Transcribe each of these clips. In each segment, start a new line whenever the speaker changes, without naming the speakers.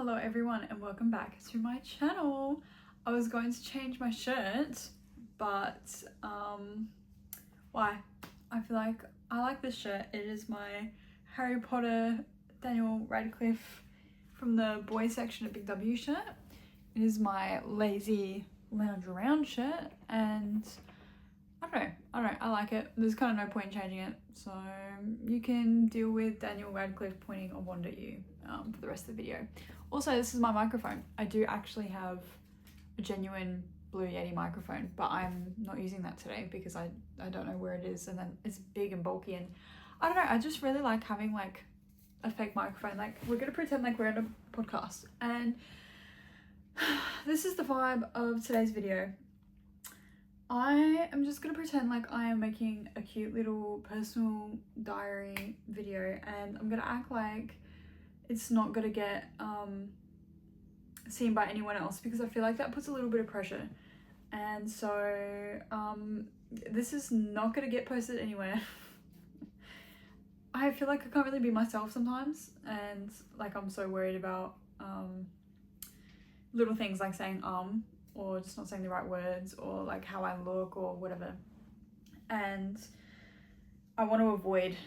Hello everyone and welcome back to my channel. I was going to change my shirt, but why? I feel like I like this shirt. It is my Harry Potter Daniel Radcliffe from the boys section at Big W shirt. It is my lazy lounge around shirt and I don't know, I like it. There's kind of no point in changing it, so you can deal with Daniel Radcliffe pointing a wand at you for the rest of the video. Also, this is my microphone. I do actually have a genuine Blue Yeti microphone, but I'm not using that today because I don't know where it is, and then it's big and bulky, and I don't know, I just really like having like a fake microphone. Like, we're gonna pretend like we're in a podcast, and this is the vibe of today's video. I am just gonna pretend like I am making a cute little personal diary video, and I'm gonna act like it's not gonna get seen by anyone else, because I feel like that puts a little bit of pressure. And so this is not gonna get posted anywhere. I feel like I can't really be myself sometimes, and like I'm so worried about little things like saying or just not saying the right words, or like how I look or whatever. And I want to avoid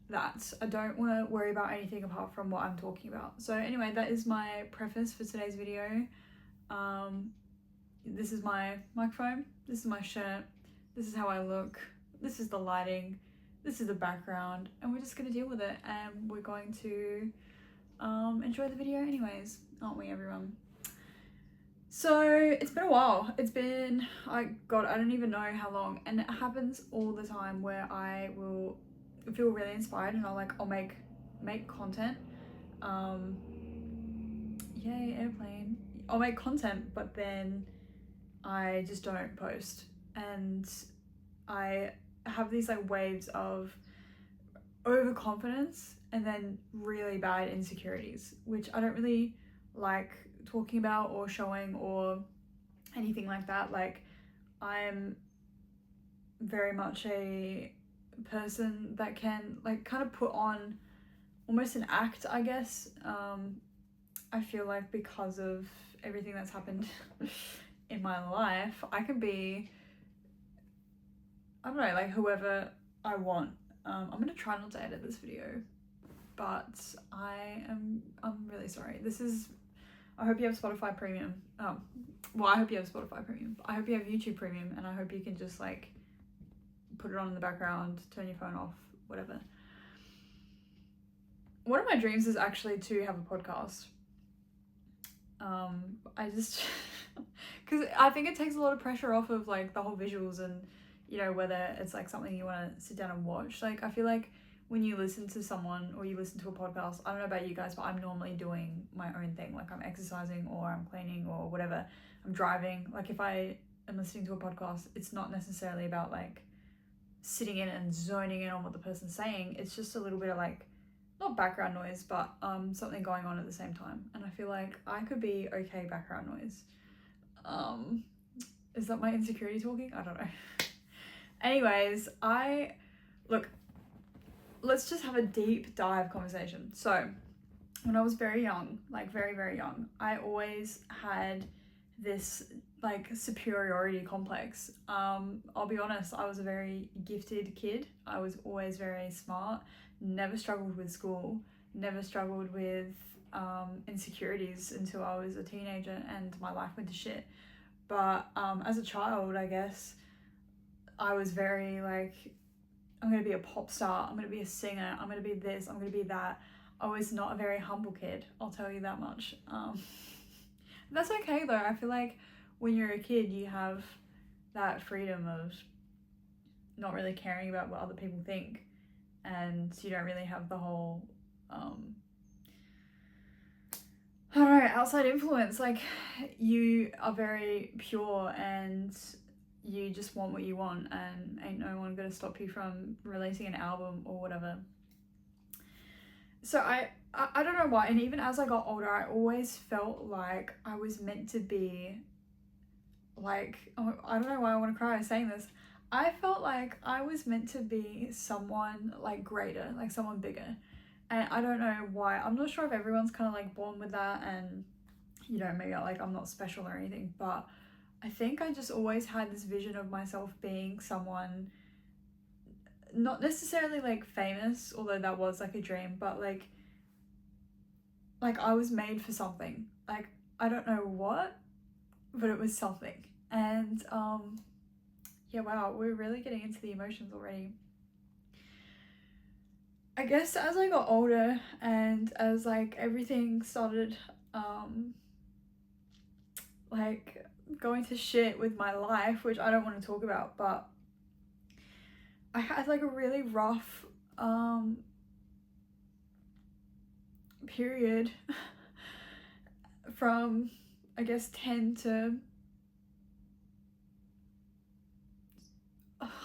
that. I don't want to worry about anything apart from what I'm talking about. So anyway, that is my preface for today's video. This is my microphone, this is my shirt, this is how I look, this is the lighting, this is the background, and we're just going to deal with it, and we're going to enjoy the video anyways, aren't we everyone? So it's been a while. It's been, God, I don't even know how long, and it happens all the time where I will feel really inspired and I'll make content. Yay, airplane. I'll make content, but then I just don't post, and I have these like waves of overconfidence and then really bad insecurities, which I don't really like talking about or showing or anything like that. Like, I'm very much a person that can like kind of put on almost an act, I guess. I feel like because of everything that's happened in my life, I can be, I don't know, like whoever I want. I'm gonna try not to edit this video, but I'm really sorry. I hope you have Spotify Premium. Well, I hope you have Spotify Premium. I hope you have YouTube Premium, and I hope you can just like put it on in the background, turn your phone off, whatever. One of my dreams is actually to have a podcast. I just, because I think it takes a lot of pressure off of like the whole visuals, and you know, whether it's like something you want to sit down and watch. Like, I feel like when you listen to someone or you listen to a podcast, I don't know about you guys, but I'm normally doing my own thing. Like, I'm exercising or I'm cleaning or whatever. I'm driving. Like, if I am listening to a podcast, it's not necessarily about like sitting in and zoning in on what the person's saying. It's just a little bit of like, not background noise, but something going on at the same time. And I feel like I could be okay background noise. Is that my insecurity talking? I don't know. Anyways, let's just have a deep dive conversation. So when I was very young, like very, very young, I always had this like superiority complex. I'll be honest, I was a very gifted kid. I was always very smart, never struggled with school, never struggled with insecurities until I was a teenager and my life went to shit. But as a child, I guess, I was very like, I'm going to be a pop star, I'm going to be a singer, I'm going to be this, I'm going to be that. I was not a very humble kid, I'll tell you that much. That's okay though. I feel like when you're a kid, you have that freedom of not really caring about what other people think, and you don't really have the whole, I don't know, outside influence. Like, you are very pure and you just want what you want, and ain't no one gonna stop you from releasing an album or whatever. So I don't know why, and even as I got older, I always felt like I was meant to be like, oh, I don't know why I want to cry saying this. I felt like I was meant to be someone like greater, like someone bigger. And I don't know why. I'm not sure if everyone's kind of like born with that, and you know, maybe like I'm not special or anything, but I think I just always had this vision of myself being someone, not necessarily like famous, although that was like a dream, but like I was made for something. Like, I don't know what, but it was something. And yeah, wow, we're really getting into the emotions already. I guess as I got older and as like everything started like going to shit with my life, which I don't want to talk about, but I had like a really rough period from I guess 10 to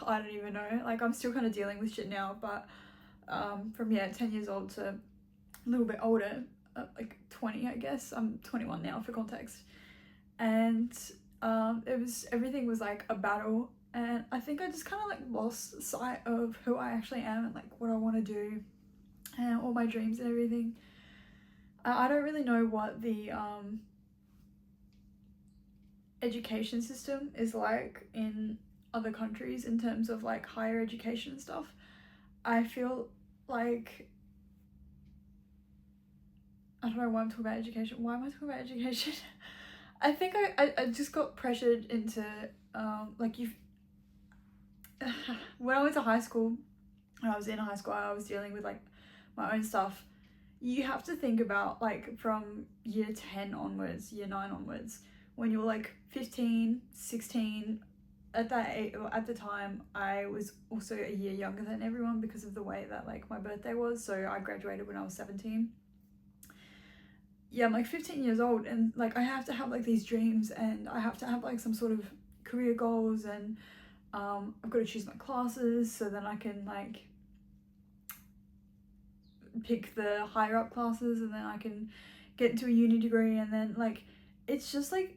I don't even know, like I'm still kind of dealing with shit now, but from 10 years old to a little bit older, like 20, I guess. I'm 21 now for context. And everything was like a battle, and I think I just kind of like lost sight of who I actually am and like what I want to do and all my dreams and everything. I don't really know what the education system is like in other countries in terms of like higher education and stuff. I feel like, I don't know why I'm talking about education. Why am I talking about education? I think I just got pressured into like you when I went to high school, when I was in high school, I was dealing with like my own stuff. You have to think about like from year 10 onwards, year 9 onwards, when you're like 15, 16, at that age, at the time, I was also a year younger than everyone because of the way that like my birthday was. So I graduated when I was 17. Yeah, I'm like 15 years old, and like I have to have like these dreams, and I have to have like some sort of career goals, and I've got to choose my classes so then I can like pick the higher up classes, and then I can get into a uni degree, and then like it's just like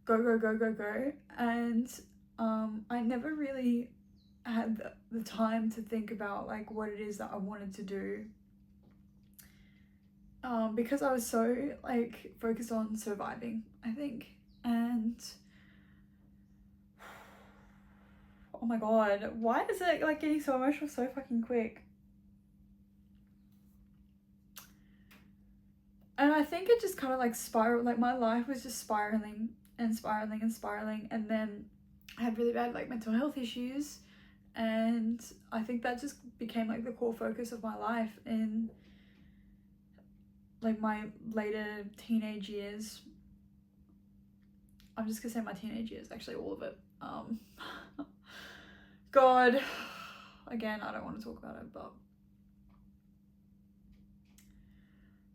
go go go go go. And I never really had the time to think about like what it is that I wanted to do, because I was so like focused on surviving, I think. And oh my god, why is it like getting so emotional so fucking quick? And I think it just kind of like spiraled, like my life was just spiraling and spiraling and spiraling, and then I had really bad like mental health issues, and I think that just became like the core focus of my life in like my later teenage years. I'm just gonna say my teenage years, actually all of it. God, again, I don't want to talk about it, but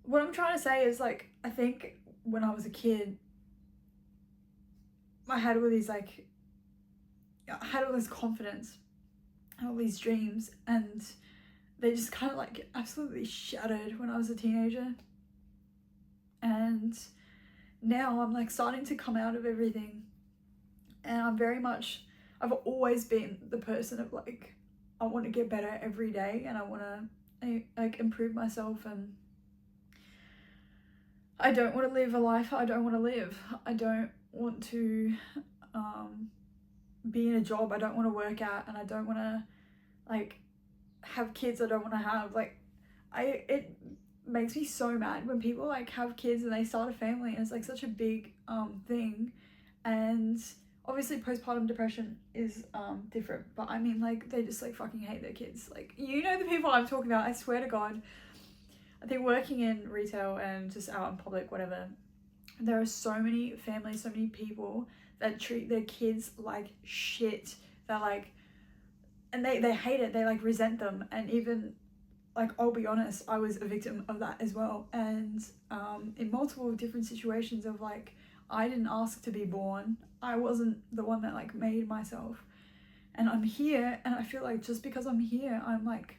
what I'm trying to say is like, I think when I was a kid, I had all these like, I had all this confidence and all these dreams, and they just kind of like absolutely shattered when I was a teenager. And now I'm like starting to come out of everything, and I've always been the person of like, I want to get better every day, and I want to like improve myself, and I don't want to live a life I don't want to live. I don't want to be in a job I don't want to work at, and I don't want to like have kids I don't want to have. Like it makes me so mad when people like have kids and they start a family, and it's like such a big thing. And obviously postpartum depression is different, but I mean like they just like fucking hate their kids. Like, you know, the people I'm talking about, I swear to God. I think working in retail and just out in public, whatever, there are so many families, so many people that treat their kids like shit. They're like, and they hate it, they like resent them. And even like, I'll be honest, I was a victim of that as well. And in multiple different situations of like, I didn't ask to be born. I wasn't the one that like made myself. And I'm here, and I feel like just because I'm here, I'm like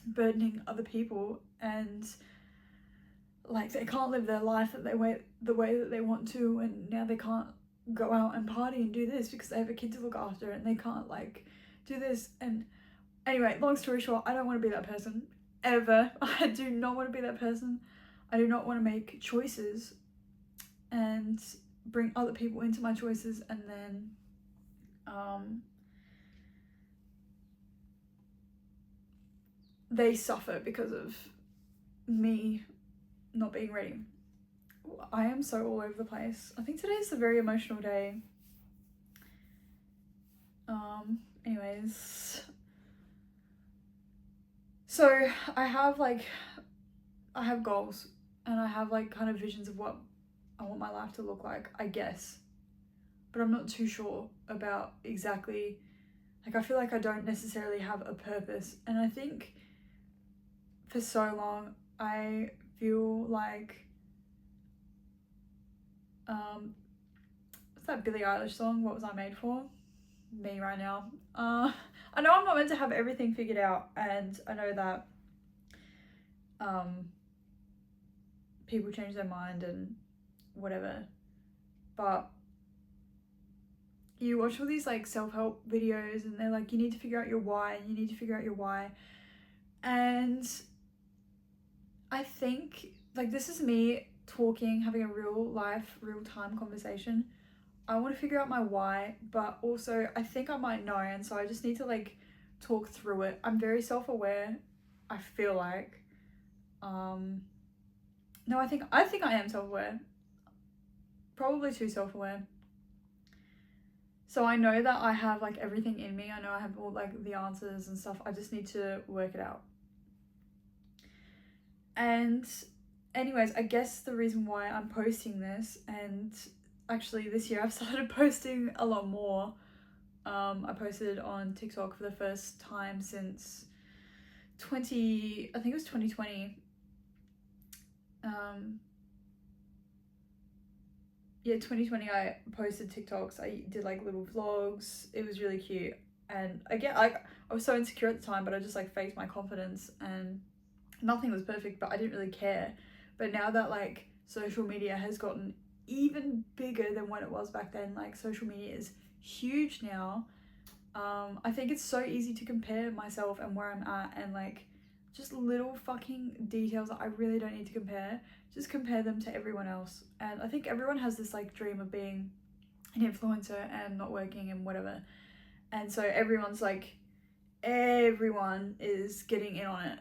burdening other people, and like they can't live their life that the way that they want to, and now they can't go out and party and do this because they have a kid to look after, and they can't like do this. And anyway, long story short, I don't want to be that person. ever. I do not want to be that person. I do not want to make choices and bring other people into my choices and then they suffer because of me not being ready. I am so all over the place. I think today's a very emotional day. Anyways, so I have goals and I have like kind of visions of what I want my life to look like, I guess, but I'm not too sure about exactly, like I feel like I don't necessarily have a purpose. And I think for so long I feel like what's that Billie Eilish song, What Was I Made For? Me right now. I know I'm not meant to have everything figured out, and I know that people change their mind and whatever, but you watch all these like self-help videos and they're like, you need to figure out your why, and you need to figure out your why. And I think like this is me talking, having a real life, real time conversation. I want to figure out my why, but also I think I might know, and so I just need to like talk through it. I'm very self-aware, I feel like. No, I think I am self-aware. Probably too self-aware. So I know that I have like everything in me. I know I have all like the answers and stuff. I just need to work it out. And anyways, I guess the reason why I'm posting this, and actually this year I've started posting a lot more. I posted on TikTok for the first time since 2020. Yeah, 2020 I posted TikToks. I did like little vlogs. It was really cute. And again, I was so insecure at the time, but I just like faked my confidence, and nothing was perfect, but I didn't really care. But now that like social media has gotten even bigger than what it was back then, like social media is huge now. I think it's so easy to compare myself and where I'm at, and like just little fucking details that I really don't need to compare, just compare them to everyone else. And I think everyone has this like dream of being an influencer and not working and whatever, and so everyone is getting in on it.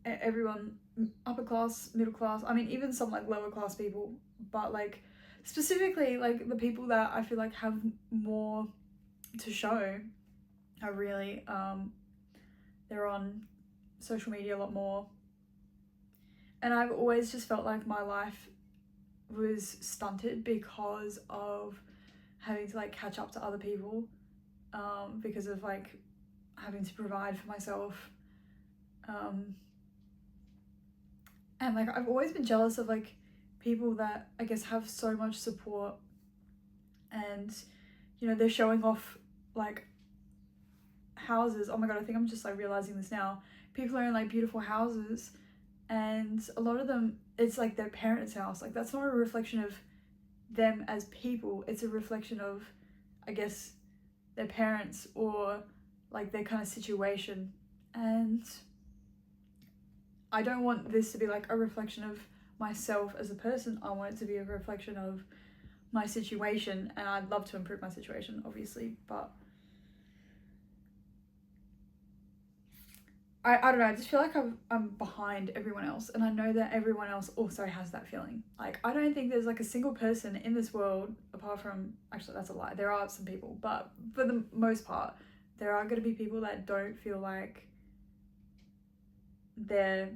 Everyone, upper class, middle class, I mean even some like lower class people, but like specifically like the people that I feel like have more to show are really they're on social media a lot more. And I've always just felt like my life was stunted because of having to like catch up to other people, because of like having to provide for myself, and like I've always been jealous of like people that I guess have so much support, and you know they're showing off like houses. Oh my god, I think I'm just like realizing this now. People are in like beautiful houses, and a lot of them it's like their parents' house. Like that's not a reflection of them as people, it's a reflection of I guess their parents or like their kind of situation. And I don't want this to be like a reflection of myself as a person. I want it to be a reflection of my situation, and I'd love to improve my situation obviously, but I don't know, I just feel like I'm behind everyone else, and I know that everyone else also has that feeling. Like I don't think there's like a single person in this world, apart from, actually that's a lie, there are some people, but for the most part there are going to be people that don't feel like they're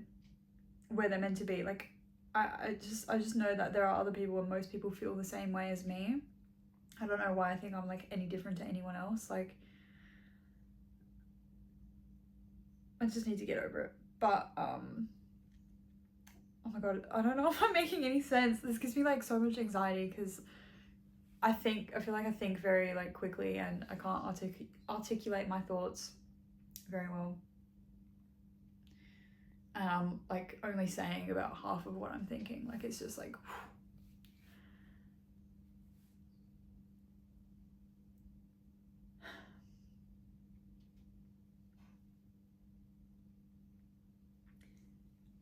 where they're meant to be. Like I just know that there are other people, and most people feel the same way as me. I don't know why I think I'm like any different to anyone else. Like I just need to get over it. But oh my god, I don't know if I'm making any sense. This gives me like so much anxiety because I feel like I think very like quickly, and I can't articulate my thoughts very well. And I'm like only saying about half of what I'm thinking. Like it's just like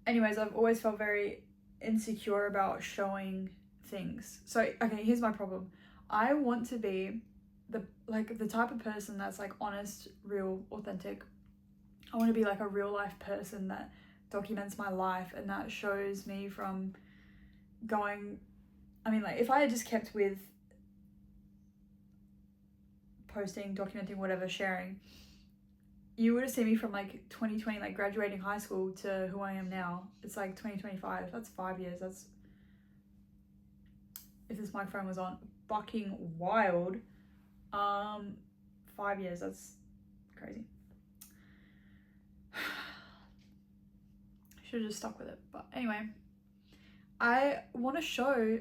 anyways, I've always felt very insecure about showing things. So, okay, here's my problem. I want to be the type of person that's like honest, real, authentic. I want to be like a real life person that documents my life and that shows me from going, I mean, like if I had just kept with posting, documenting, whatever, sharing, you would have seen me from like 2020, like graduating high school, to who I am now. It's like 2025. That's 5 years. That's, if this microphone was on, fucking wild. 5 years. That's crazy. Should have just stuck with it. But anyway, I want to show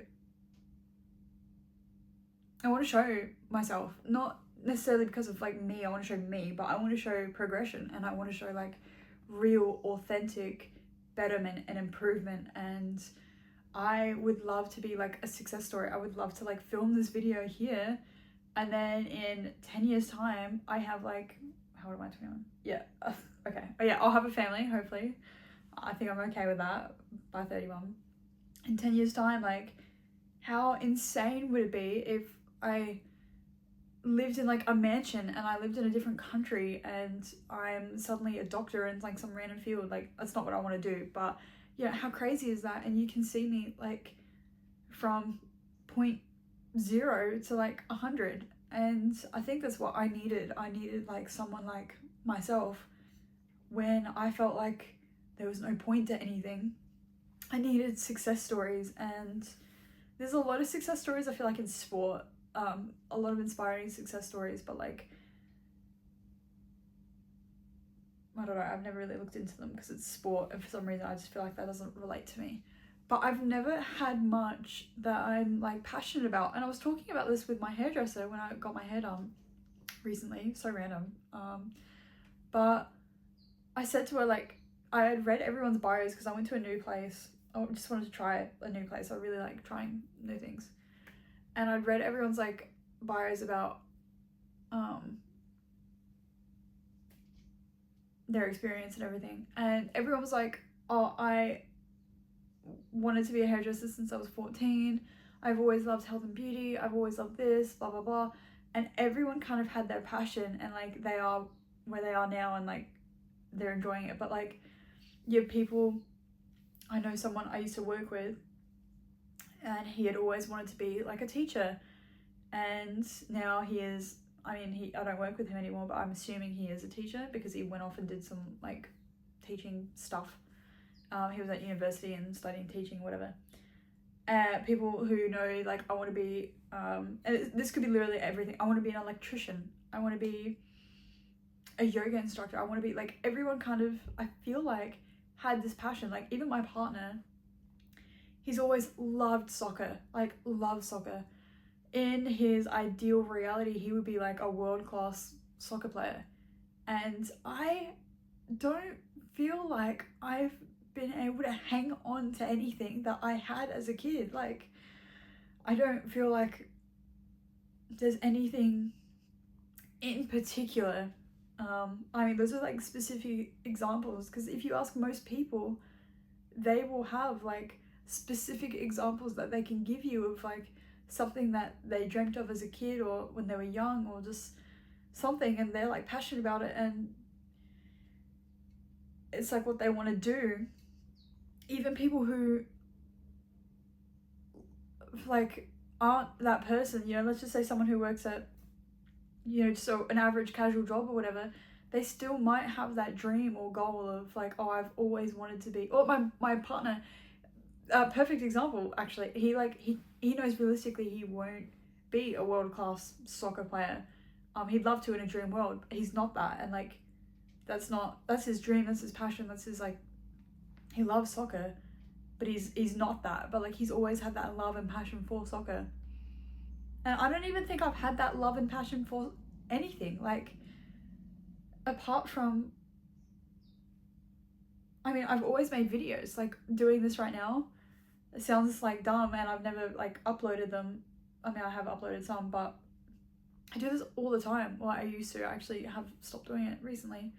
myself, not necessarily because of like me, I want to show me, but I want to show progression, and I want to show like real, authentic betterment and improvement. And I would love to be like a success story. I would love to like film this video here, and then in 10 years time I have like, how old am I, 21? Yeah, okay, oh yeah, I'll have a family, hopefully. I think I'm okay with that by 31. In 10 years time, like how insane would it be if I lived in like a mansion and I lived in a different country and I'm suddenly a doctor in like some random field? Like, that's not what I want to do, but yeah, how crazy is that? And you can see me like from 0 to like 100, and I think that's what I needed. I needed like someone like myself when I felt like there was no point to anything. I needed success stories, and there's a lot of success stories I feel like in sport, a lot of inspiring success stories, but like, I don't know, I've never really looked into them because it's sport, and for some reason I just feel like that doesn't relate to me. But I've never had much that I'm like passionate about, and I was talking about this with my hairdresser when I got my hair done recently, so random, but I said to her, like, I had read everyone's bios because I went to a new place. I just wanted to try a new place. I really like trying new things. And I'd read everyone's like bios about their experience and everything. And everyone was like, oh, I wanted to be a hairdresser since I was 14. I've always loved health and beauty. I've always loved this, blah, blah, blah. And everyone kind of had their passion, and like they are where they are now, and like they're enjoying it. But like, you have people, I know someone I used to work with, and he had always wanted to be like a teacher, and now he is, I mean, I don't work with him anymore, but I'm assuming he is a teacher because he went off and did some like teaching stuff. He was at university and studying teaching, whatever. People who know, like, I want to be, and this could be literally everything. I want to be an electrician. I want to be a yoga instructor. I want to be like, everyone kind of, I feel like, had this passion. Like, even my partner, he's always loved soccer, like loves soccer. In his ideal reality, he would be like a world-class soccer player. And I don't feel like I've been able to hang on to anything that I had as a kid. Like, I don't feel like there's anything in particular. I mean, those are like specific examples, because if you ask most people, they will have like specific examples that they can give you of like something that they dreamt of as a kid or when they were young, or just something, and they're like passionate about it, and it's like what they want to do. Even people who like aren't that person, you know, let's just say someone who works at, you know, just an average casual job or whatever, they still might have that dream or goal of like, oh, I've always wanted to be, or my partner, perfect example actually, he knows realistically he won't be a world-class soccer player. He'd love to in a dream world, but he's not that, and like that's his dream, that's his passion, that's his like, he loves soccer, but he's not that, but like he's always had that love and passion for soccer. And I don't even think I've had that love and passion for anything, like apart from, I mean, I've always made videos, like doing this right now. It sounds like dumb, and I've never like uploaded them. I mean, I have uploaded some, but I do this all the time. Well, I used to. I actually have stopped doing it recently.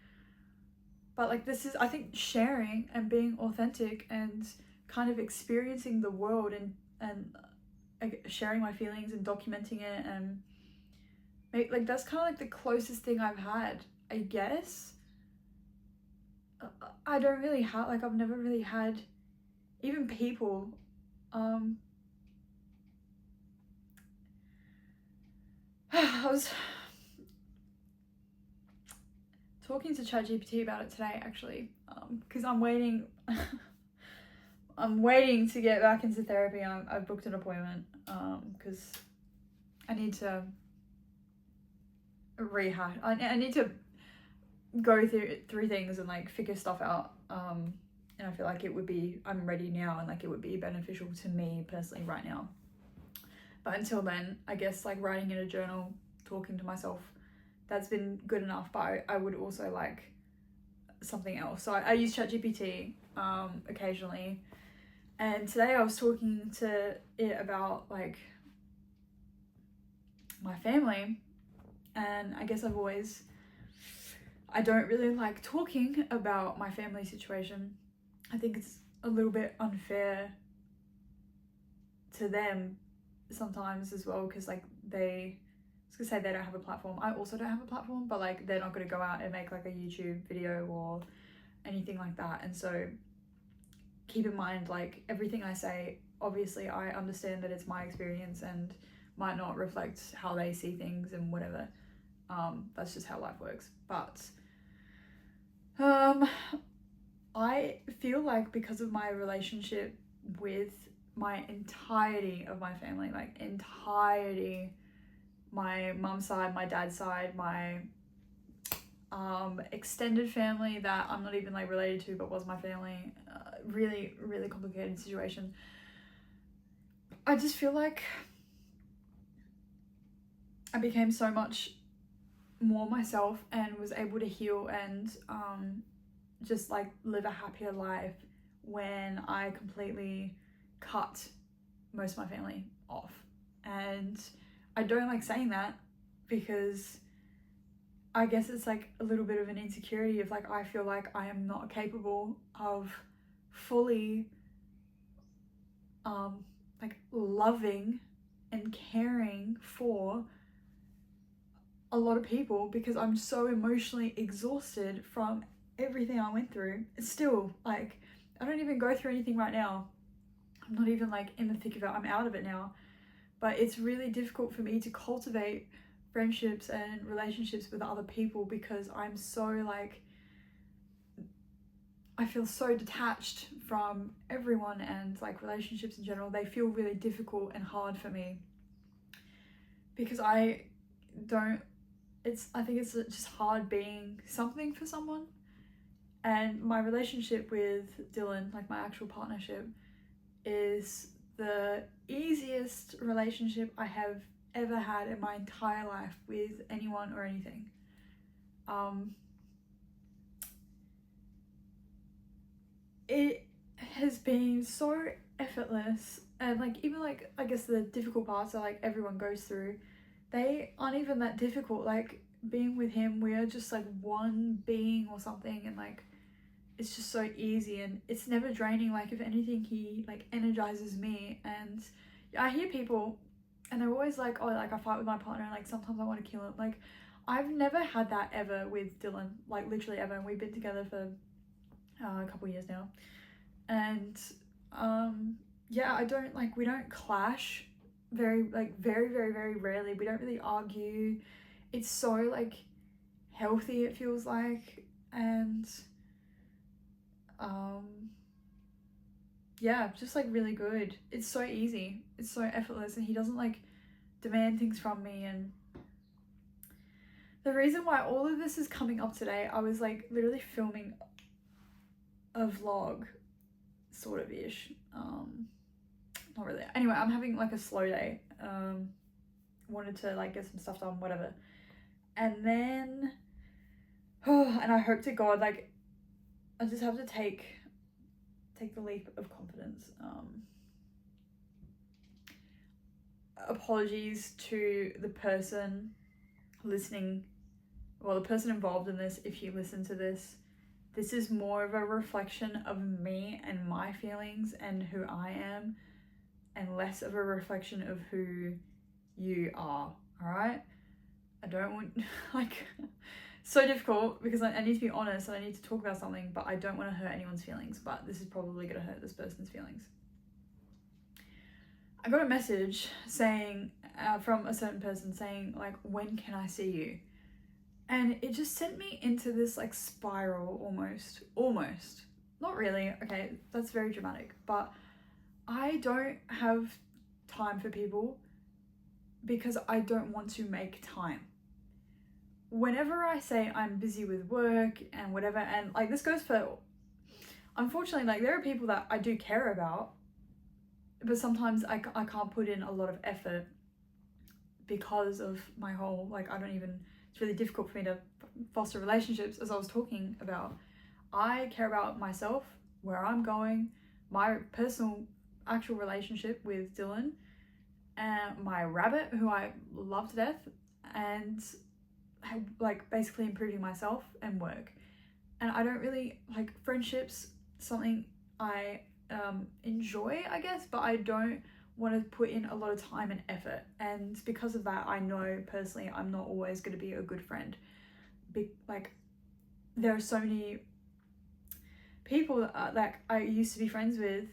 But like this is, I think, sharing and being authentic and kind of experiencing the world and like sharing my feelings and documenting it, and like that's kind of like the closest thing I've had, I guess. I don't really have, like, I've never really had even people I was talking to ChatGPT about it today, actually, because I'm waiting I'm waiting to get back into therapy. I've booked an appointment because I need to rehash. I need to go through things and like figure stuff out. And I feel like I'm ready now, and like it would be beneficial to me personally right now. But until then, I guess like writing in a journal, talking to myself, that's been good enough. But I would also like something else. So I use ChatGPT occasionally. And today I was talking to it about like my family, and I guess I don't really like talking about my family situation. I think it's a little bit unfair to them sometimes as well, because like I was gonna say they don't have a platform. I also don't have a platform, but like they're not gonna go out and make like a YouTube video or anything like that. And so keep in mind, like everything I say, obviously I understand that it's my experience and might not reflect how they see things and whatever. That's just how life works. But I feel like because of my relationship with my entirety of my family, like entirety, my mum's side, my dad's side, my extended family that I'm not even like related to but was my family, really, really complicated situation. I just feel like I became so much more myself and was able to heal and just like live a happier life when I completely cut most of my family off. And I don't like saying that because I guess it's like a little bit of an insecurity of like I feel like I am not capable of fully like loving and caring for a lot of people because I'm so emotionally exhausted from everything I went through. It's still like I don't even go through anything right now. I'm not even like in the thick of it. I'm out of it now. But it's really difficult for me to cultivate friendships and relationships with other people because I'm so like I feel so detached from everyone, and like relationships in general, they feel really difficult and hard for me because I think it's just hard being something for someone. And my relationship with Dylan, like my actual partnership, is the easiest relationship I have ever had in my entire life with anyone or anything. It has been so effortless, and like even like I guess the difficult parts are like everyone goes through, they aren't even that difficult. Like being with him, we are just like one being or something, and like it's just so easy and it's never draining. Like if anything, he like energizes me. And I hear people and they're always like, oh, like I fight with my partner and like sometimes I want to kill him. Like I've never had that ever with Dylan, like literally ever, and we've been together for a couple years now. And yeah, we don't clash very very rarely. We don't really argue. It's so like healthy, it feels like. And yeah, just like really good. It's so easy, it's so effortless, and he doesn't like demand things from me. And the reason why all of this is coming up today, I was like literally filming a vlog sort of ish, not really. Anyway, I'm having like a slow day, wanted to like get some stuff done, whatever. And then and I hope to God, like I just have to take the leap of confidence. Apologies to the person listening, well, the person involved in this, if you listen to this, this is more of a reflection of me and my feelings and who I am, and less of a reflection of who you are, all right? I don't want, like, so difficult because I need to be honest and I need to talk about something, but I don't want to hurt anyone's feelings, but this is probably going to hurt this person's feelings. I got a message saying, from a certain person saying, like, when can I see you? And it just sent me into this, like, spiral almost. Not really, okay, that's very dramatic, but I don't have time for people because I don't want to make time. Whenever I say I'm busy with work and whatever, and like this goes for, unfortunately, like there are people that I do care about, but sometimes I can't put in a lot of effort because of my whole, like, it's really difficult for me to foster relationships, as I was talking about. I care about myself, where I'm going, my personal actual relationship with Dylan, and my rabbit, who I love to death, and like basically improving myself and work. And I don't really, like, friendships, something I enjoy, I guess, but I don't want to put in a lot of time and effort, and because of that I know personally I'm not always going to be a good friend. Like, there are so many people that I used to be friends with,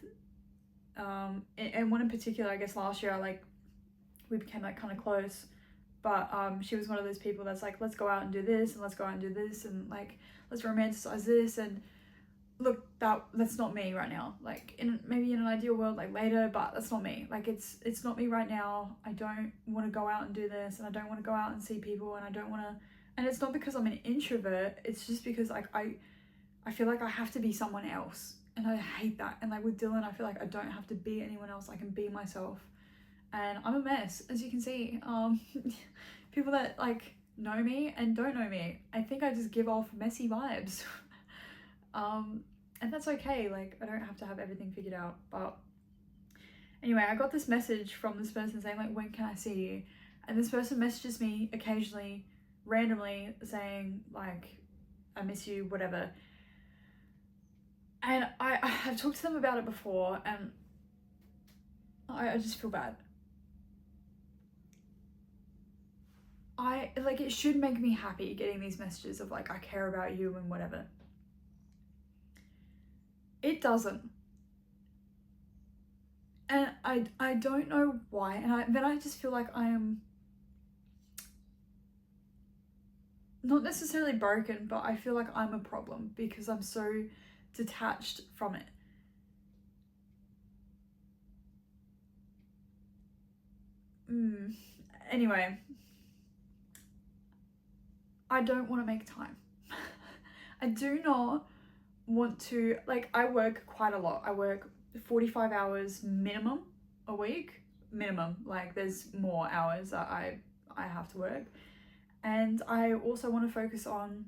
and one in particular, I guess last year, we became like kind of close, but she was one of those people that's like, let's go out and do this, and let's go out and do this, and like, let's romanticize this, and look, that's not me right now. Like, maybe in an ideal world, like later, but that's not me. Like, it's not me right now. I don't want to go out and do this, and I don't want to go out and see people, and I don't want to, and it's not because I'm an introvert, it's just because like I feel like I have to be someone else, and I hate that. And like with Dylan, I feel like I don't have to be anyone else, I can be myself. And I'm a mess, as you can see. People that like know me and don't know me, I think I just give off messy vibes. And that's okay, like I don't have to have everything figured out. But anyway, I got this message from this person saying, like, when can I see you? And this person messages me occasionally, randomly, saying like, I miss you, whatever. And I've talked to them about it before, and I just feel bad. Like, it should make me happy getting these messages of like, I care about you and whatever. It doesn't. And I don't know why, and then I just feel like I am not necessarily broken, but I feel like I'm a problem because I'm so detached from it. Anyway, I don't want to make time. I do not want to, like, I work quite a lot. I work 45 hours minimum a week. Minimum, like there's more hours that I have to work. And I also want to focus on,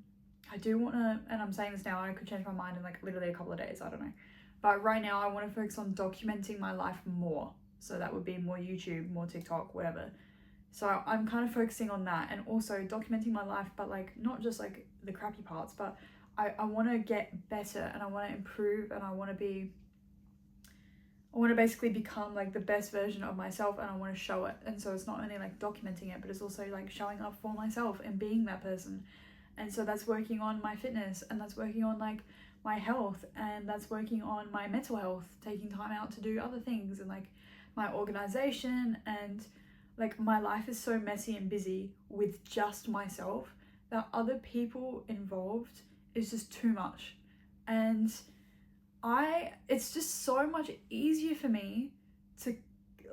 I do want to, and I'm saying this now, I could change my mind in like literally a couple of days, I don't know. But right now I want to focus on documenting my life more. So that would be more YouTube, more TikTok, whatever. So I'm kind of focusing on that, and also documenting my life, but like not just like the crappy parts, but I want to get better, and I want to improve, and I want to basically become like the best version of myself, and I want to show it. And so it's not only like documenting it, but it's also like showing up for myself and being that person. And so that's working on my fitness, and that's working on like my health, and that's working on my mental health, taking time out to do other things, and like my organization. And like my life is so messy and busy with just myself that other people involved is just too much. And it's just so much easier for me to,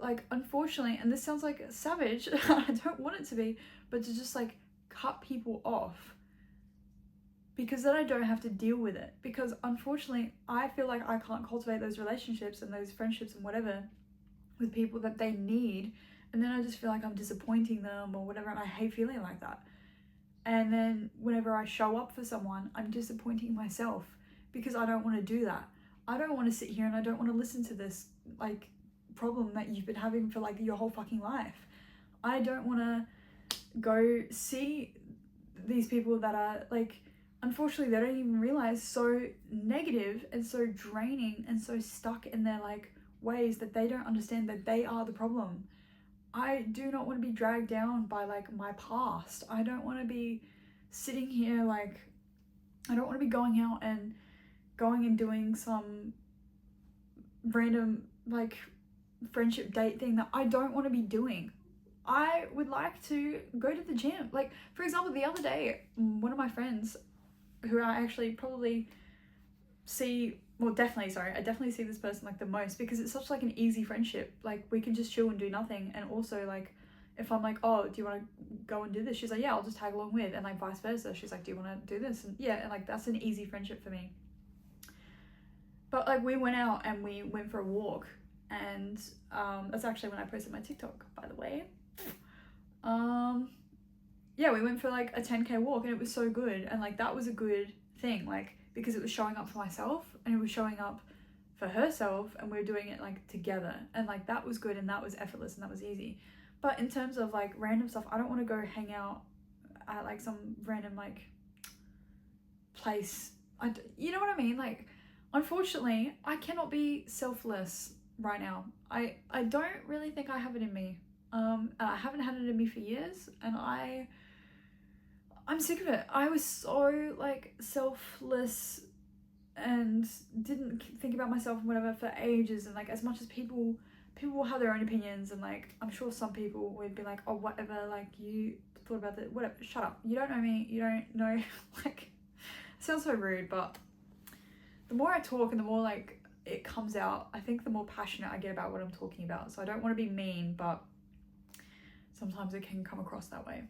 like, unfortunately, and this sounds like savage, I don't want it to be, but to just like cut people off, because then I don't have to deal with it. Because unfortunately, I feel like I can't cultivate those relationships and those friendships and whatever with people that they need, and then I just feel like I'm disappointing them or whatever, and I hate feeling like that. And then whenever I show up for someone, I'm disappointing myself because I don't want to do that. I don't want to sit here and I don't want to listen to this like problem that you've been having for like your whole fucking life. I don't want to go see these people that are like, unfortunately they don't even realize, so negative and so draining and so stuck in their like ways that they don't understand that they are the problem. I do not want to be dragged down by like my past. I don't want to be sitting here like, I don't want to be going out and doing some random like friendship date thing that I don't want to be doing. I would like to go to the gym. Like, for example, the other day, one of my friends who I actually probably see, well, definitely, sorry, I definitely see this person like the most, because it's such like an easy friendship. Like, we can just chill and do nothing. And also like, if I'm like, oh, do you want to go and do this? She's like, yeah, I'll just tag along with. And like vice versa. She's like, do you want to do this? And yeah, and like that's an easy friendship for me. But like we went out and we went for a walk, and that's actually when I posted my TikTok, by the way. Yeah, we went for like a 10k walk, and it was so good. And like that was a good thing, like, because it was showing up for myself and it was showing up for herself, and we were doing it like together, and like that was good, and that was effortless, and that was easy. But in terms of like random stuff, I don't want to go hang out at like some random like place. You know what I mean? Like, unfortunately, I cannot be selfless right now. I don't really think I have it in me. I haven't had it in me for years, and I'm sick of it. I was so like selfless and didn't think about myself and whatever for ages, and like as much as people will have their own opinions, and like I'm sure some people would be like, oh whatever, like you thought about that, whatever, shut up, you don't know me, you don't know. Like, it sounds so rude, but the more I talk and the more like it comes out, I think the more passionate I get about what I'm talking about. So I don't want to be mean, but sometimes it can come across that way.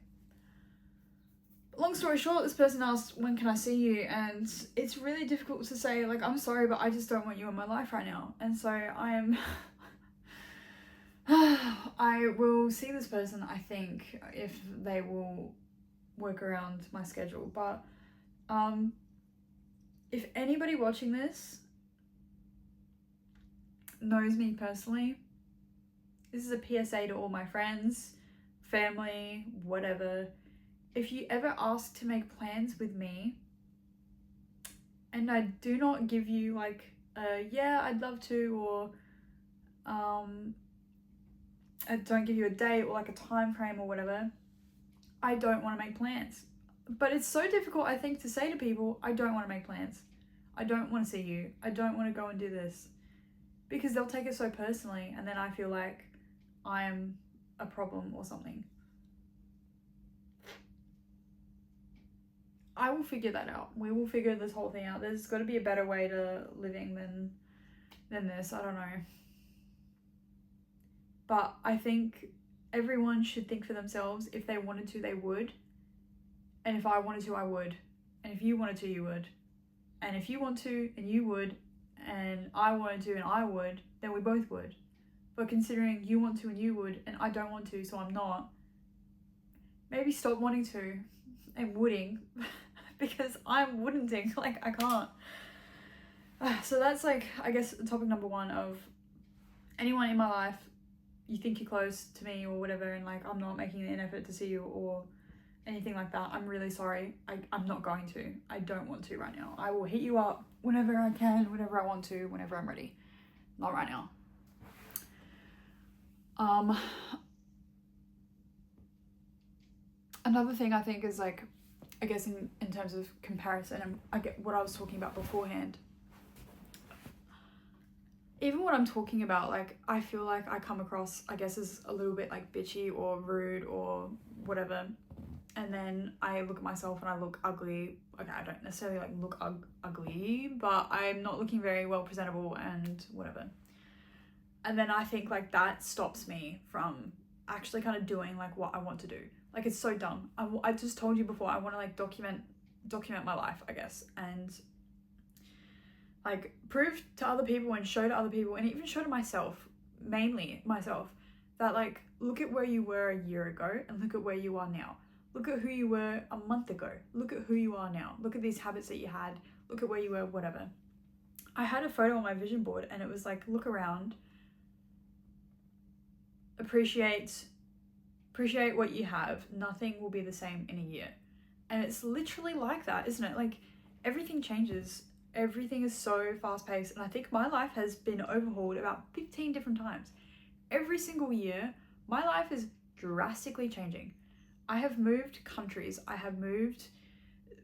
Long story short, this person asked, when can I see you? And it's really difficult to say, like, I'm sorry, but I just don't want you in my life right now. And so I will see this person, I think, if they will work around my schedule. But if anybody watching this knows me personally, this is a PSA to all my friends, family, whatever. If you ever ask to make plans with me and I do not give you like yeah, I'd love to, or I don't give you a date or like a time frame or whatever, I don't want to make plans. But it's so difficult, I think, to say to people, I don't want to make plans, I don't want to see you, I don't want to go and do this, because they'll take it so personally, and then I feel like I am a problem or something. I will figure that out. We will figure this whole thing out. There's got to be a better way to living than this. I don't know. But I think everyone should think for themselves. If they wanted to, they would. And if I wanted to, I would. And if you wanted to, you would. And if you want to, and you would, and I wanted to, and I would, then we both would. But considering you want to and you would, and I don't want to, so I'm not, maybe stop wanting to and woulding. Because I'm wouldn'ting, like I can't. So that's like, I guess, topic number one of anyone in my life, you think you're close to me or whatever, and like I'm not making an effort to see you or anything like that, I'm really sorry. I'm not going to. I don't want to right now. I will hit you up whenever I can, whenever I want to, whenever I'm ready. Not right now. Another thing I think is like, I guess in terms of comparison, and I get what I was talking about beforehand. Even what I'm talking about, like, I feel like I come across, I guess, as a little bit like bitchy or rude or whatever. And then I look at myself and I look ugly. Okay, I don't necessarily like look ugly, but I'm not looking very well presentable and whatever. And then I think like that stops me from actually kind of doing like what I want to do. Like, it's so dumb. I just told you before, I want to like document my life, I guess, and like prove to other people and show to other people, and even show to myself, mainly myself, that like, look at where you were a year ago and look at where you are now. Look at who you were a month ago. Look at who you are now. Look at these habits that you had. Look at where you were, whatever. I had a photo on my vision board and it was like, look around, appreciate what you have. Nothing will be the same in a year. And it's literally like that, isn't it? Like, everything changes. Everything is so fast paced. And I think my life has been overhauled about 15 different times. Every single year, my life is drastically changing. I have moved countries. I have moved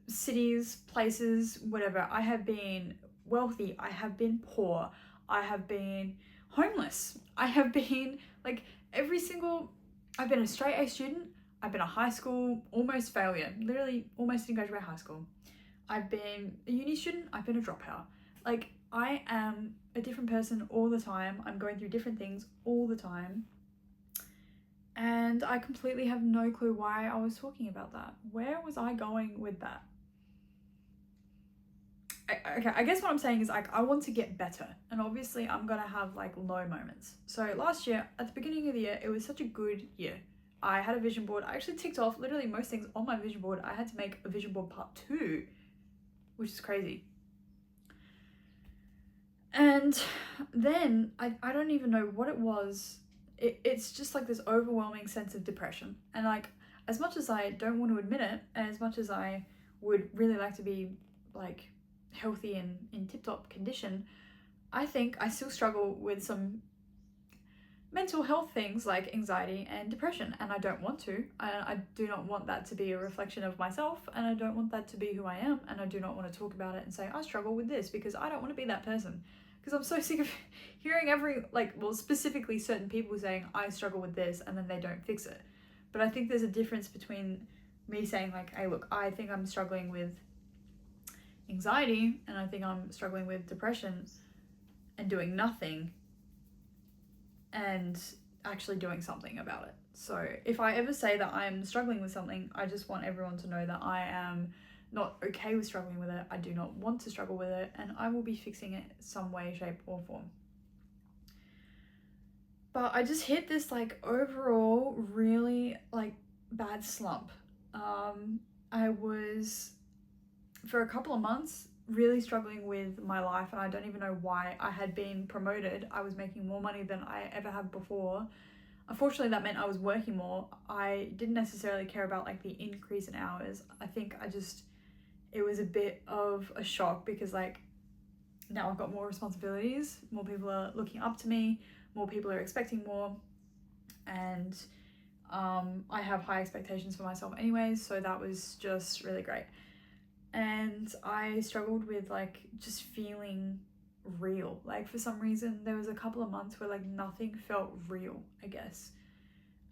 cities, places, whatever. I have been wealthy. I have been poor. I have been homeless. I have been like I've been a straight A student. I've been a high school almost failure. Literally almost didn't graduate high school. I've been a uni student. I've been a dropout. Like, I am a different person all the time. I'm going through different things all the time. And I completely have no clue why I was talking about that. Where was I going with that? Okay, I guess what I'm saying is, like, I want to get better, and obviously I'm gonna have like low moments. So last year, at the beginning of the year, it was such a good year. I had a vision board. I actually ticked off literally most things on my vision board. I had to make a vision board part 2, which is crazy. And then I don't even know what it was. It's just like this overwhelming sense of depression. And like, as much as I don't want to admit it, and as much as I would really like to be like healthy and in tip-top condition, I think I still struggle with some mental health things like anxiety and depression, and I don't want to. I do not want that to be a reflection of myself, and I don't want that to be who I am, and I do not want to talk about it and say I struggle with this, because I don't want to be that person. Because I'm so sick of hearing specifically certain people saying I struggle with this and then they don't fix it. But I think there's a difference between me saying like, hey look, I think I'm struggling with anxiety and I think I'm struggling with depression, and doing nothing and actually doing something about it. So if I ever say that I'm struggling with something, I just want everyone to know that I am not okay with struggling with it. I do not want to struggle with it, and I will be fixing it some way, shape, or form. But I just hit this like overall really like bad slump. I was, for a couple of months, really struggling with my life, and I don't even know why. I had been promoted. I was making more money than I ever have before. Unfortunately, that meant I was working more. I didn't necessarily care about like the increase in hours. I think it was a bit of a shock, because like now I've got more responsibilities, more people are looking up to me, more people are expecting more, and I have high expectations for myself anyways, so that was just really great. And I struggled with like just feeling real. Like, for some reason there was a couple of months where like nothing felt real, I guess.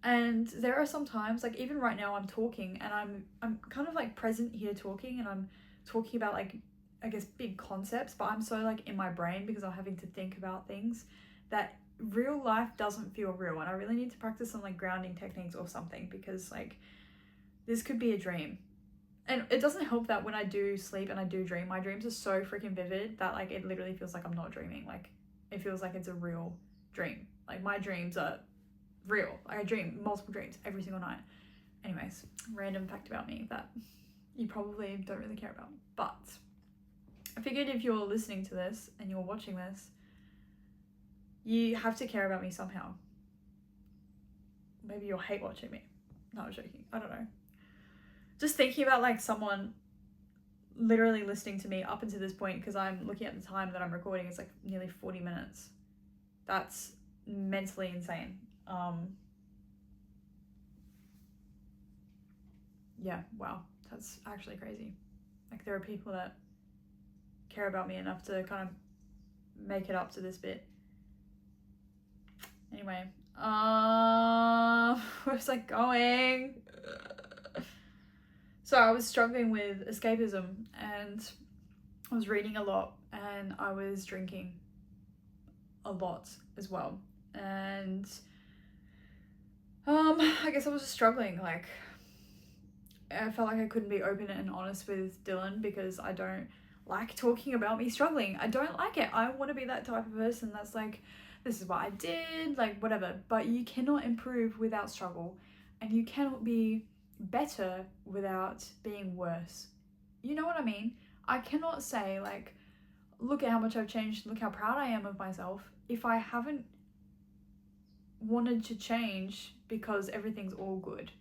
And there are some times, like even right now I'm talking and I'm kind of like present here talking, and I'm talking about like, I guess, big concepts, but I'm so like in my brain because I'm having to think about things, that real life doesn't feel real. And I really need to practice some like grounding techniques or something, because like this could be a dream. And it doesn't help that when I do sleep and I do dream, my dreams are so freaking vivid that like it literally feels like I'm not dreaming. Like, it feels like it's a real dream. Like, my dreams are real. Like, I dream multiple dreams every single night. Anyways, random fact about me that you probably don't really care about. But I figured if you're listening to this and you're watching this, you have to care about me somehow. Maybe you'll hate watching me. No, I'm joking. I don't know. Just thinking about like someone literally listening to me up until this point, because I'm looking at the time that I'm recording, it's like nearly 40 minutes. That's mentally insane. Yeah, wow, that's actually crazy. Like, there are people that care about me enough to kind of make it up to this bit. Anyway, where's that going? So I was struggling with escapism, and I was reading a lot, and I was drinking a lot as well. And I guess I was just struggling. Like, I felt like I couldn't be open and honest with Dylan, because I don't like talking about me struggling. I don't like it. I want to be that type of person that's like, this is what I did, like whatever. But you cannot improve without struggle, and you cannot be better without being worse. You know what I mean? I cannot say like, look at how much I've changed, look how proud I am of myself, if I haven't wanted to change because everything's all good.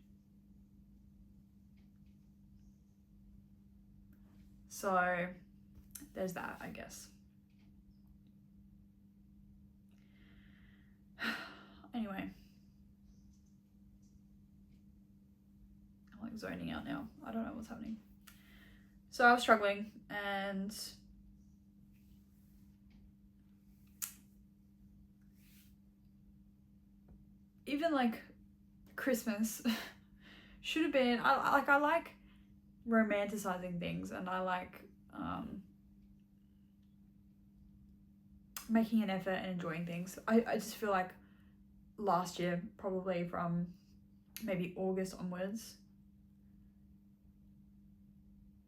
So there's that, I guess. Anyway, I'm like zoning out now. I don't know what's happening. So I was struggling, and even like Christmas should have been, I like romanticizing things, and I like making an effort and enjoying things. I just feel like last year, probably from maybe August onwards,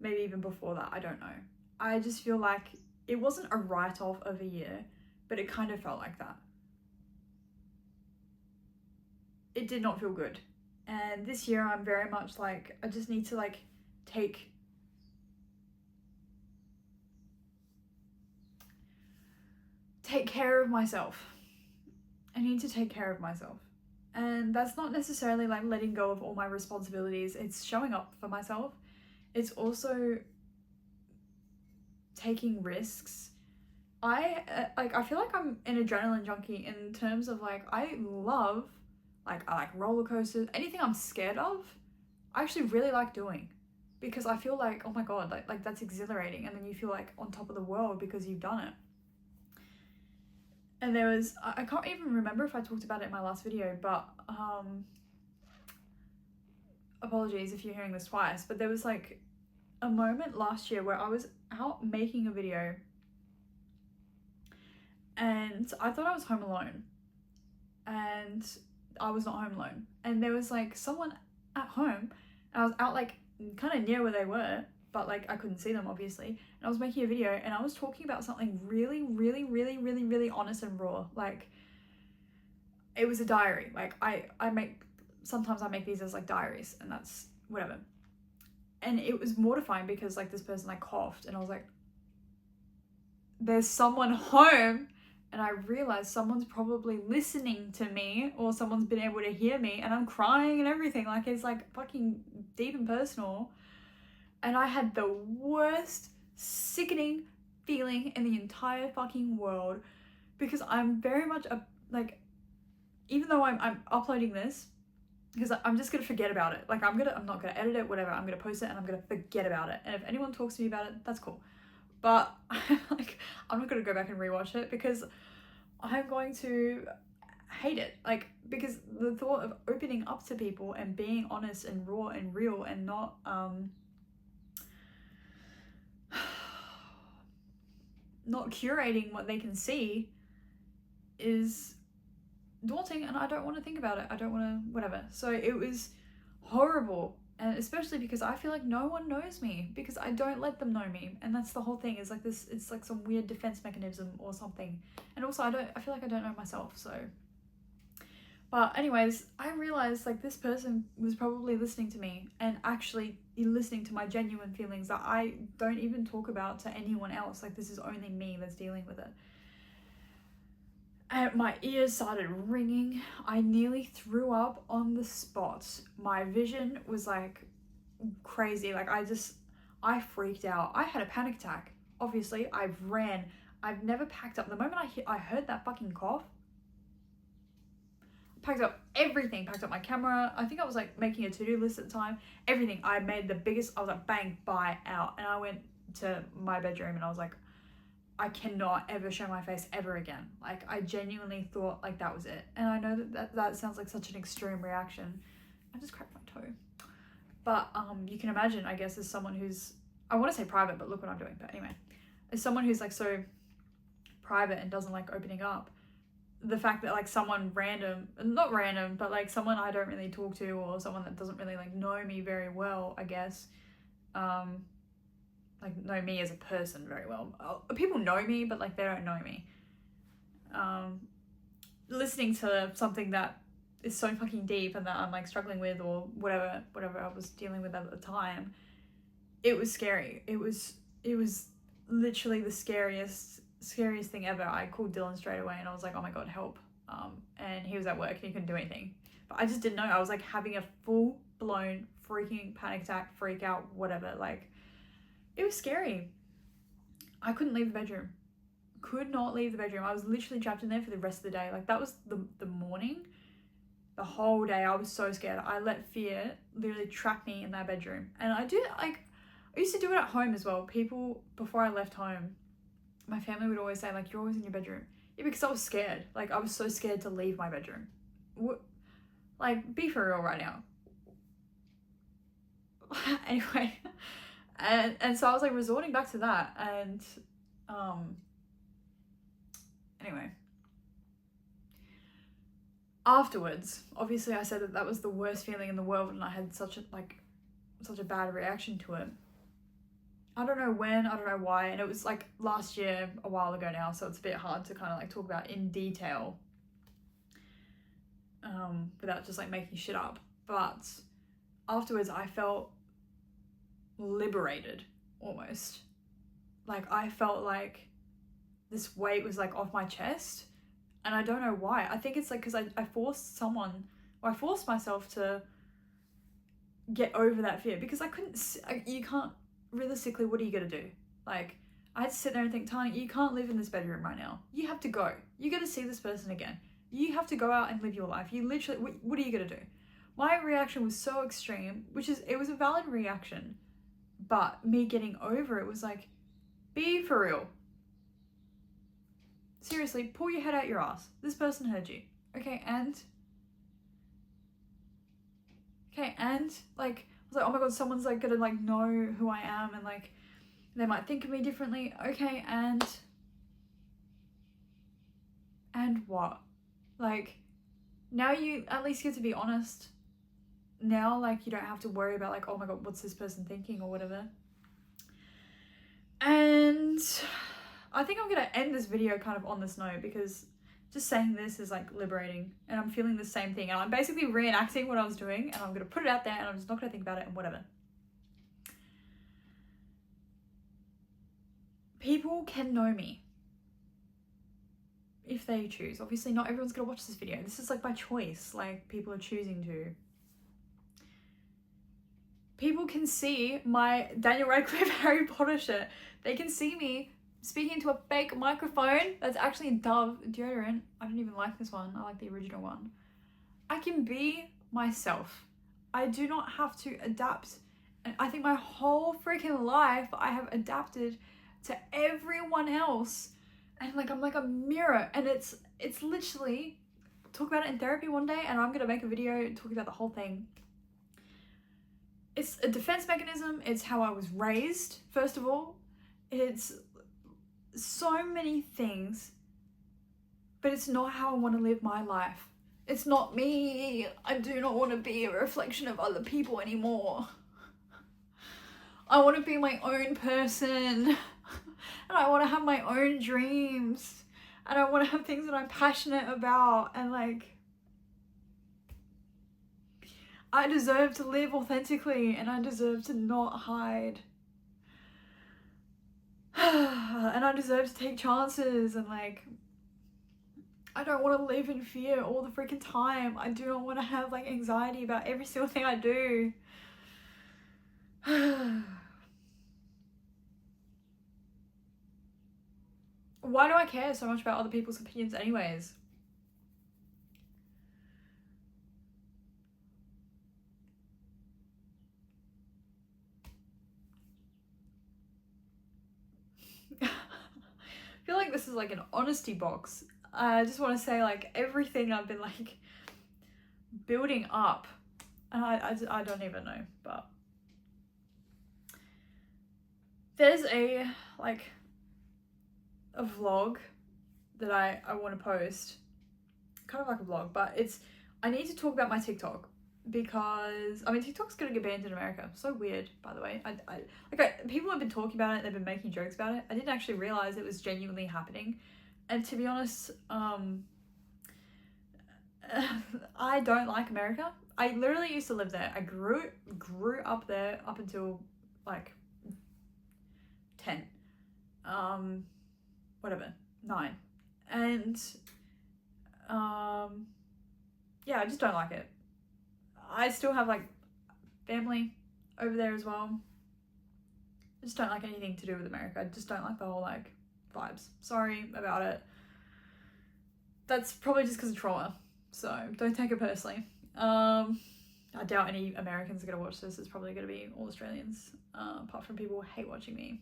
maybe even before that, I don't know. I just feel like it wasn't a write-off of a year, but it kind of felt like that. It did not feel good. And this year I'm very much like, I just need to like take care of myself. I need to take care of myself. And that's not necessarily like letting go of all my responsibilities. It's showing up for myself. It's also taking risks. I feel like I'm an adrenaline junkie in terms of like, I like roller coasters. Anything I'm scared of, I actually really like doing, because I feel like, oh my god, like that's exhilarating, and then you feel like on top of the world because you've done it. And there was, I can't even remember if I talked about it in my last video, but apologies if you're hearing this twice, but there was like a moment last year where I was out making a video and I thought I was home alone, and I was not home alone, and there was like someone at home, and I was out like kind of near where they were, but like I couldn't see them obviously, and I was making a video and I was talking about something really honest and raw. Like, it was a diary. Like sometimes I make these as like diaries, and that's whatever. And it was mortifying because like this person like coughed, and I was like, there's someone home. And I realized someone's probably listening to me, or someone's been able to hear me, and I'm crying and everything. Like, it's like fucking deep and personal. And I had the worst sickening feeling in the entire fucking world, because I'm very much like, even though I'm uploading this, because I'm just gonna forget about it. Like, I'm not gonna edit it, whatever. I'm gonna post it and I'm gonna forget about it. And if anyone talks to me about it, that's cool. But like, I'm not gonna go back and rewatch it, because I'm going to hate it. Like, because the thought of opening up to people and being honest and raw and real and not not curating what they can see is daunting, and I don't want to think about it. I don't want to whatever. So it was horrible. And especially because I feel like no one knows me, because I don't let them know me. And that's the whole thing, is like this, it's like some weird defense mechanism or something. And also I feel like I don't know myself, so. But anyways, I realized like this person was probably listening to me, and actually listening to my genuine feelings that I don't even talk about to anyone else. Like, this is only me that's dealing with it. And my ears started ringing. I nearly threw up on the spot. My vision was like crazy. Like, I freaked out. I had a panic attack. Obviously, I ran. I've never packed up. The moment I heard that fucking cough, I packed up everything. Packed up my camera. I think I was like making a to-do list at the time. Everything. I made the biggest, I was like, bang, bye, out. And I went to my bedroom and I was like, I cannot ever show my face ever again. Like, I genuinely thought like that was it. And I know that sounds like such an extreme reaction. I just cracked my toe. But you can imagine, I guess, as someone who's, I want to say private, but look what I'm doing. But anyway, as someone who's like so private and doesn't like opening up, the fact that like someone not random, but like someone I don't really talk to, or someone that doesn't really like know me very well, I guess, like know me as a person very well. People know me, but like they don't know me. Listening to something that is so fucking deep and that I'm like struggling with, or whatever I was dealing with at the time, it was scary. It was literally the scariest thing ever. I called Dylan straight away and I was like, oh my god, help. And he was at work and he couldn't do anything. But I just didn't know. I was like having a full blown freaking panic attack, freak out, whatever. Like, It was scary. I couldn't leave the bedroom. Could not leave the bedroom. I was literally trapped in there for the rest of the day. Like, that was the morning. The whole day I was so scared. I let fear literally trap me in that bedroom. And I used to do it at home as well. People, before I left home, my family would always say, like, you're always in your bedroom. Yeah, because I was scared. Like, I was so scared to leave my bedroom. Like, be for real right now. Anyway, and so I was like resorting back to that, and anyway, afterwards, obviously I said that was the worst feeling in the world, and I had such a bad reaction to it. I don't know when, I don't know why, and it was like last year, a while ago now, so it's a bit hard to kind of like talk about in detail without just like making shit up. But afterwards I felt liberated, almost. Like, I felt like this weight was like off my chest, and I don't know why. I think it's like because I forced myself to get over that fear, because I couldn't, you can't, realistically, what are you gonna do? Like, I had to sit there and think, Tanya, you can't live in this bedroom right now. You have to go. You gotta see this person again. You have to go out and live your life. You literally, what are you gonna do? My reaction was so extreme, it was a valid reaction, but me getting over it was like, be for real. Seriously, pull your head out your ass. This person heard you. Okay, and like, I was like, oh my god, someone's like gonna like know who I am, and like they might think of me differently. Okay, and what? Like, now you at least get to be honest. Now, like, you don't have to worry about like, oh my god, what's this person thinking or whatever. And I think I'm gonna end this video kind of on this note, because just saying this is like liberating, and I'm feeling the same thing, and I'm basically reenacting what I was doing, and I'm gonna put it out there, and I'm just not gonna think about it and whatever. People can know me if they choose. Obviously not everyone's gonna watch this video. This is like by choice, like people are choosing to. People can see my Daniel Radcliffe Harry Potter shirt. They can see me speaking into a fake microphone that's actually a Dove deodorant. I don't even like this one. I like the original one. I can be myself. I do not have to adapt. And I think my whole freaking life I have adapted to everyone else. And like, I'm like a mirror. And it's literally, talk about it in therapy one day, and I'm gonna make a video talking about the whole thing. It's a defense mechanism. It's how I was raised, first of all. It's so many things, but it's not how I want to live my life. It's not me. I do not want to be a reflection of other people anymore. I want to be my own person, and I want to have my own dreams, and I want to have things that I'm passionate about, and like, I deserve to live authentically, and I deserve to not hide. And I deserve to take chances, and like, I don't want to live in fear all the freaking time. I do not want to have like anxiety about every single thing I do. Why do I care so much about other people's opinions anyways? I feel like this is like an honesty box. I just want to say like everything I've been like building up, and I don't even know, but there's a vlog that I want to post, kind of like a vlog, but I need to talk about my TikTok, because I mean TikTok's gonna get banned in America. So weird, by the way. People have been talking about it, they've been making jokes about it. I didn't actually realize it was genuinely happening, and to be honest, I don't like America. I literally used to live there. I grew up there up until like 10, 9, and yeah, I just don't like it. I still have like family over there as well, I just don't like anything to do with America. I just don't like the whole like vibes. Sorry about it. That's probably just because of trauma, so don't take it personally. I doubt any Americans are going to watch this. It's probably going to be all Australians, apart from people who hate watching me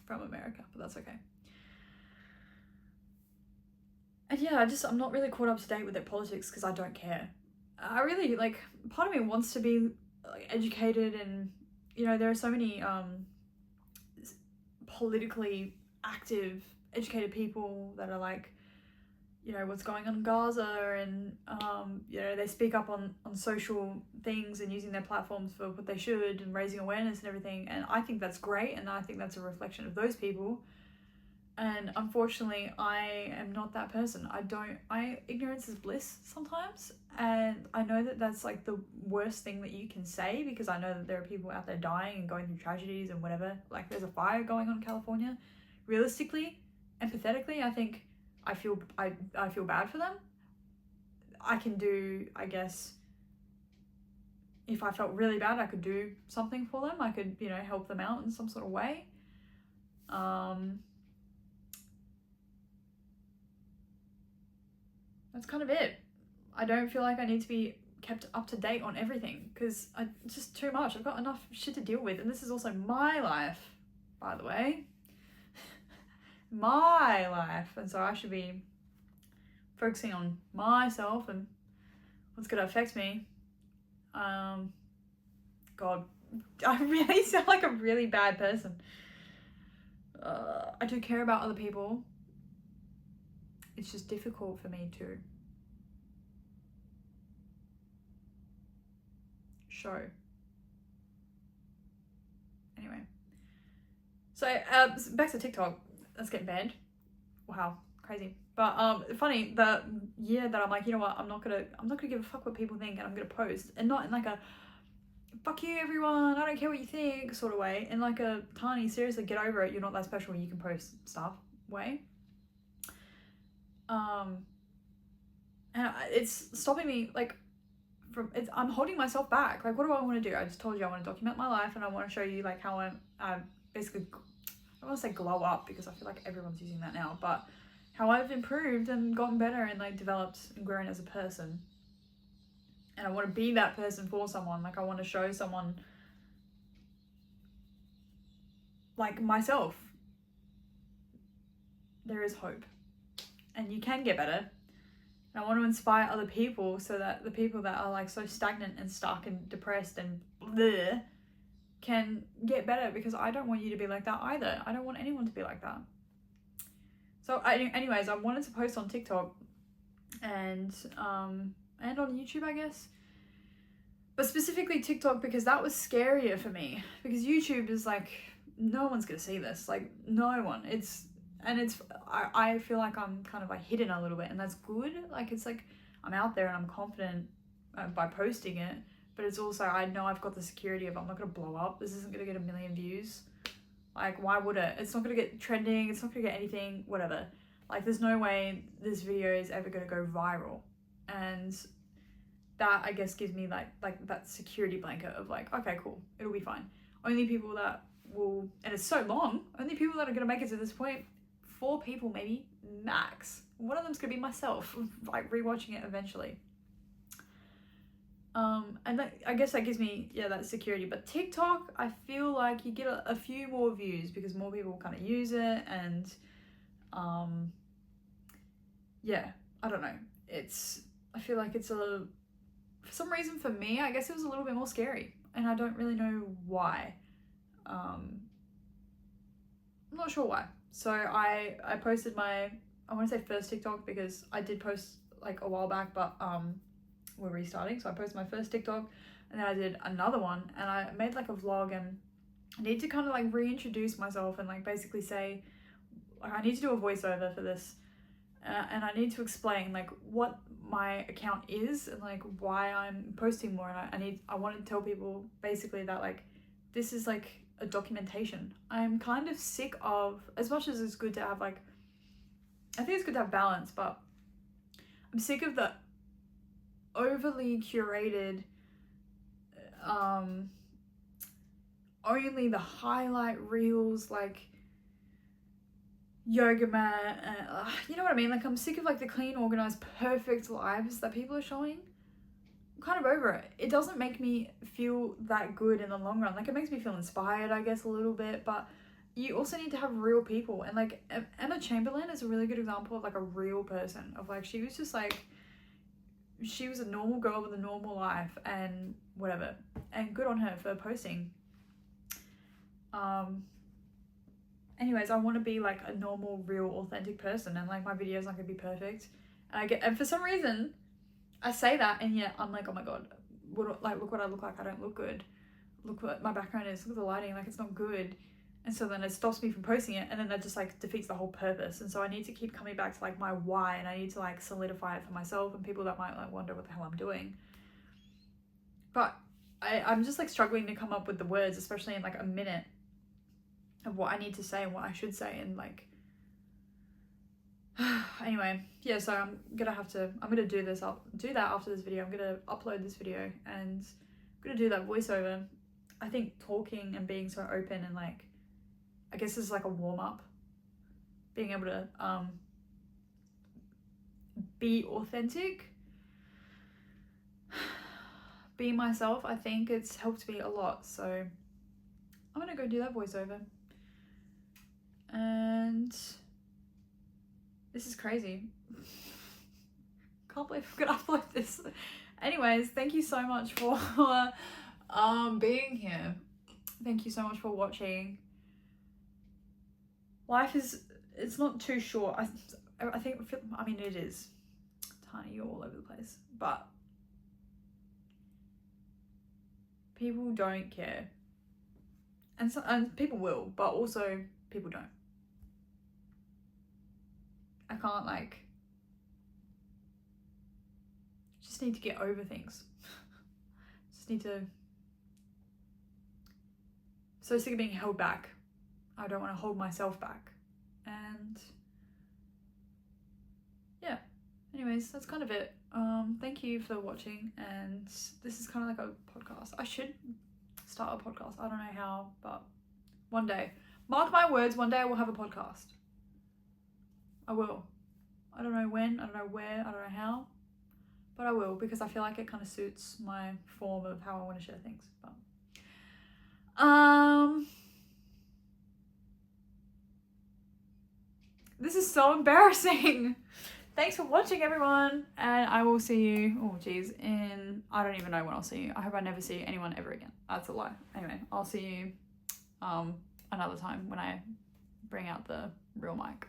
from America, but that's okay. And yeah, I'm not really caught up to date with their politics because I don't care. I really, like, part of me wants to be like, educated, and, you know, there are so many politically active, educated people that are like, you know, what's going on in Gaza, and, you know, they speak up on social things and using their platforms for what they should and raising awareness and everything. And I think that's great, and I think that's a reflection of those people. And unfortunately, I am not that person. Ignorance is bliss sometimes. And I know that that's like the worst thing that you can say, because I know that there are people out there dying and going through tragedies and whatever. Like, there's a fire going on in California. Realistically, empathetically, I think I feel bad for them. I can do, I guess, if I felt really bad, I could do something for them. I could, you know, help them out in some sort of way. That's kind of it. I don't feel like I need to be kept up to date on everything, because it's just too much. I've got enough shit to deal with, and this is also my life, by the way. My life, and so I should be focusing on myself and what's going to affect me. God, I really sound like a really bad person. I do care about other people. It's just difficult for me to show. Anyway, so back to TikTok. That's getting banned. Wow, crazy. But funny, the year that I'm like, you know what, I'm not gonna give a fuck what people think, and I'm gonna post, and not in like a fuck you everyone, I don't care what you think sort of way, in like a tiny, seriously, get over it, you're not that special, you can post stuff way. And it's stopping me, like, I'm holding myself back. Like, what do I want to do? I just told you I want to document my life, and I want to show you like how I'm basically, I don't want to say glow up, because I feel like everyone's using that now, but how I've improved and gotten better and like developed and grown as a person. And I want to be that person for someone. Like, I want to show someone like myself there is hope, and you can get better. And I want to inspire other people, so that the people that are like so stagnant and stuck and depressed and bleh can get better, because I don't want you to be like that either. I don't want anyone to be like that. So anyways, I wanted to post on TikTok and on YouTube, I guess. But specifically TikTok, because that was scarier for me. Because YouTube is like, no one's gonna see this. Like, no one. I feel like I'm kind of like hidden a little bit, and that's good. Like, it's like I'm out there and I'm confident by posting it, but it's also, I know I've got the security of I'm not gonna blow up. This isn't gonna get 1 million views. Like, why would it? It's not gonna get trending. It's not gonna get anything, whatever. Like, there's no way this video is ever gonna go viral. And that, I guess, gives me like that security blanket of like, okay, cool, it'll be fine. Only people that will, and it's so long, only people that are gonna make it to this point, 4 people maybe, max. One of them's gonna be myself, like rewatching it eventually. And that, I guess that gives me, that security. But TikTok, I feel like you get a few more views because more people kind of use it, and I don't know. I feel like it's for some reason for me, I guess it was a little bit more scary, and I don't really know why. I'm not sure why. So I posted my, I want to say first TikTok, because I did post like a while back, but we're restarting. So I posted my first TikTok, and then I did another one, and I made like a vlog, and I need to kind of like reintroduce myself and like basically say, like, I need to do a voiceover for this, and I need to explain like what my account is and like why I'm posting more, and I want to tell people basically that like this is like a documentation. I'm kind of sick of, as much as it's good to have like, I think it's good to have balance, but I'm sick of the overly curated only the highlight reels, like yoga mat, and you know what I mean? Like, I'm sick of like the clean, organized, perfect lives that people are showing. I'm kind of over it. It doesn't make me feel that good in the long run. Like, it makes me feel inspired, I guess, a little bit, but you also need to have real people. And like Emma Chamberlain is a really good example of like a real person, of like, she was just like, she was a normal girl with a normal life and whatever, and good on her for posting. Anyways, I want to be like a normal, real, authentic person, and like my videos aren't gonna be perfect. And for some reason I say that, and yet I'm like, oh my god, look what I look like. I don't look good. Look what my background is. Look at the lighting. Like, it's not good. And so then it stops me from posting it, and then that just like defeats the whole purpose. And so I need to keep coming back to like my why, and I need to like solidify it for myself and people that might like wonder what the hell I'm doing. But I'm just like struggling to come up with the words, especially in like a minute, of what I need to say and what I should say, and like anyway, yeah, so I'm gonna do this. I'll do that after this video. I'm gonna upload this video, and I'm gonna do that voiceover. I think talking and being so open, and like, I guess this is like a warm-up, being able to be authentic, be myself. I think it's helped me a lot, so I'm gonna go do that voiceover. And this is crazy. Can't believe I'm gonna upload this. Anyways, thank you so much for being here. Thank you so much for watching. Life is, it's not too short. I think, I mean, it is tiny, all over the place, but people don't care. And people will, but also people don't. I can't like, just need to get over things. Just need to, so sick of being held back. I don't want to hold myself back. And yeah, anyways, that's kind of it. Thank you for watching, and this is kind of like a podcast. I should start a podcast. I don't know how, but one day, mark my words, one day I will have a podcast. I will. I don't know when, I don't know where, I don't know how, but I will, because I feel like it kind of suits my form of how I want to share things. But this is so embarrassing. Thanks for watching, everyone, and I will see you, oh geez, I don't even know when I'll see you. I hope I never see anyone ever again. That's a lie. Anyway, I'll see you another time when I bring out the real mic.